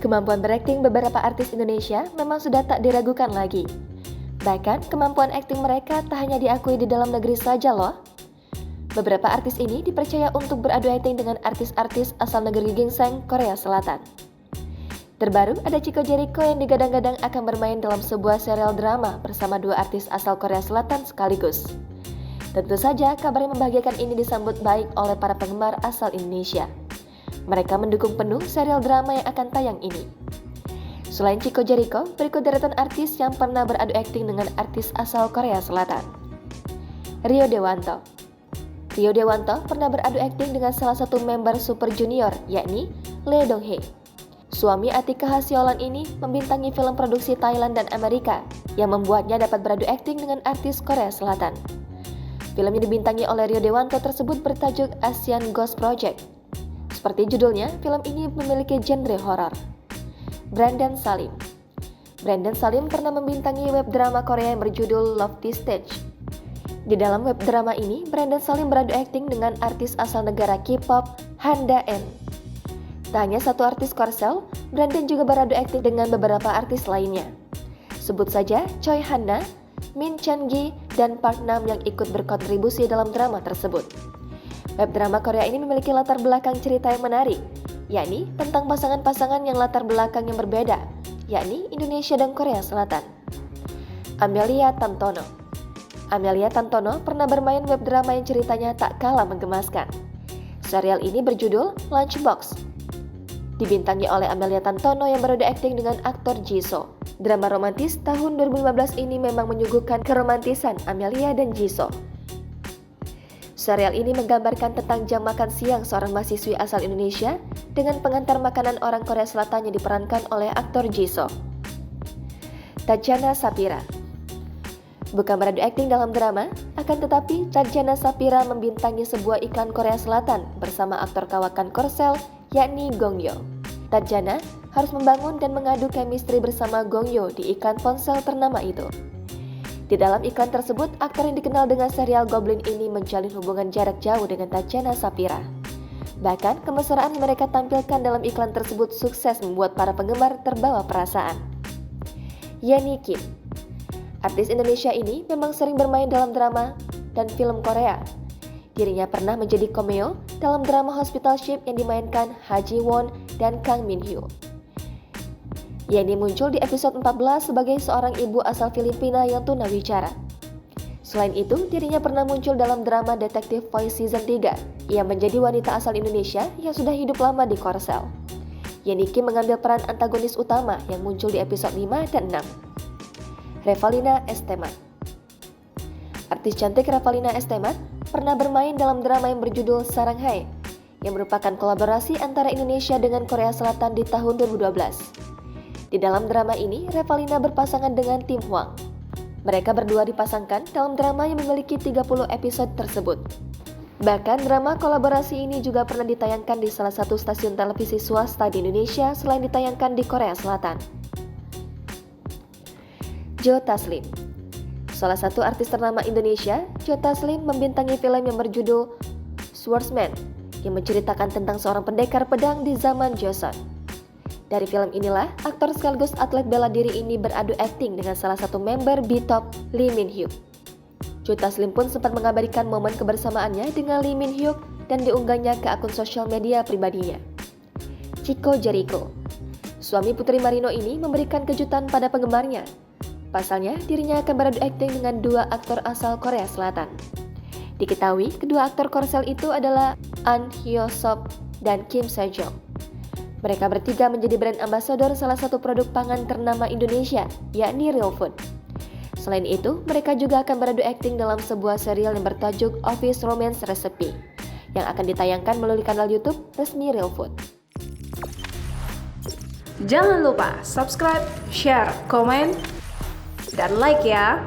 Kemampuan berakting beberapa artis Indonesia memang sudah tak diragukan lagi. Bahkan, kemampuan akting mereka tak hanya diakui di dalam negeri saja loh. Beberapa artis ini dipercaya untuk beradu akting dengan artis-artis asal negeri gingseng, Korea Selatan. Terbaru, ada Chico Jericho yang digadang-gadang akan bermain dalam sebuah serial drama bersama dua artis asal Korea Selatan sekaligus. Tentu saja, kabar yang membahagiakan ini disambut baik oleh para penggemar asal Indonesia. Mereka mendukung penuh serial drama yang akan tayang ini. Selain Chico Jericho, berikut deretan artis yang pernah beradu akting dengan artis asal Korea Selatan. Rio Dewanto. Rio Dewanto pernah beradu akting dengan salah satu member Super Junior, yakni Lee Dong Hae. Suami Atika Hasyolan ini membintangi film produksi Thailand dan Amerika yang membuatnya dapat beradu akting dengan artis Korea Selatan. Film yang dibintangi oleh Rio Dewanto tersebut bertajuk Asian Ghost Project. Seperti judulnya, film ini memiliki genre horor. Brandon Salim. Brandon Salim pernah membintangi web drama Korea yang berjudul Love This Stage. Di dalam web drama ini, Brandon Salim beradu akting dengan artis asal negara K-pop, Handa N. Tak hanya satu artis Korsel, Brandon juga beradu akting dengan beberapa artis lainnya. Sebut saja Choi Hanna, Min Chan-gi, dan Park Nam yang ikut berkontribusi dalam drama tersebut. Web drama Korea ini memiliki latar belakang cerita yang menarik, yakni tentang pasangan-pasangan yang latar belakang yang berbeda, yakni Indonesia dan Korea Selatan. Amelia Tantono. Amelia Tantono pernah bermain web drama yang ceritanya tak kalah menggemaskan. Serial ini berjudul Lunchbox. Dibintangi oleh Amelia Tantono yang beradu akting dengan aktor Jisoo. Drama romantis tahun 2015 ini memang menyuguhkan keromantisan Amelia dan Jisoo. Serial ini menggambarkan tentang jam makan siang seorang mahasiswi asal Indonesia dengan pengantar makanan orang Korea Selatan yang diperankan oleh aktor Jisoo. Tajana Sapira. Bukan beradu akting dalam drama, akan tetapi Tajana Sapira membintangi sebuah iklan Korea Selatan bersama aktor kawakan Korsel, yakni Gong Yoo. Tajana harus membangun dan mengadu chemistry bersama Gong Yoo di iklan ponsel ternama itu. Di dalam iklan tersebut, aktor yang dikenal dengan serial Goblin ini menjalin hubungan jarak jauh dengan Tajana Sapira. Bahkan, kemesraan yang mereka tampilkan dalam iklan tersebut sukses membuat para penggemar terbawa perasaan. Yenny Kim. Artis Indonesia ini memang sering bermain dalam drama dan film Korea. Dirinya pernah menjadi cameo dalam drama Hospitalship yang dimainkan Ha Ji Won dan Kang Min Hyuk. Yenny muncul di episode 14 sebagai seorang ibu asal Filipina yang tunawicara. Selain itu, dirinya pernah muncul dalam drama Detective Voice Season 3. Ia menjadi wanita asal Indonesia yang sudah hidup lama di Korsel. Yenny Kim mengambil peran antagonis utama yang muncul di episode 5 dan 6. Revalina S. Temat. Artis cantik Revalina S. Temat pernah bermain dalam drama yang berjudul Saranghai, yang merupakan kolaborasi antara Indonesia dengan Korea Selatan di tahun 2012. Di dalam drama ini, Revalina berpasangan dengan Tim Hwang. Mereka berdua dipasangkan dalam drama yang memiliki 30 episode tersebut. Bahkan drama kolaborasi ini juga pernah ditayangkan di salah satu stasiun televisi swasta di Indonesia selain ditayangkan di Korea Selatan. Joe Taslim. Salah satu artis ternama Indonesia, Joe Taslim membintangi film yang berjudul Swordsman, yang menceritakan tentang seorang pendekar pedang di zaman Joseon. Dari film inilah, aktor sekaligus atlet bela diri ini beradu akting dengan salah satu member B-Top, Lee Min Hyuk. Joe Taslim pun sempat mengabadikan momen kebersamaannya dengan Lee Min Hyuk dan diunggahnya ke akun sosial media pribadinya. Chico Jericho. Suami Putri Marino ini memberikan kejutan pada penggemarnya. Pasalnya, dirinya akan beradu akting dengan dua aktor asal Korea Selatan. Diketahui, kedua aktor Korsel itu adalah An Hyo-sop dan Kim Se-jong. Mereka bertiga menjadi brand ambassador salah satu produk pangan ternama Indonesia, yakni Real Food. Selain itu, mereka juga akan beradu akting dalam sebuah serial yang bertajuk Office Romance Recipe, yang akan ditayangkan melalui kanal YouTube resmi Real Food. Jangan lupa subscribe, share, komen, dan like ya!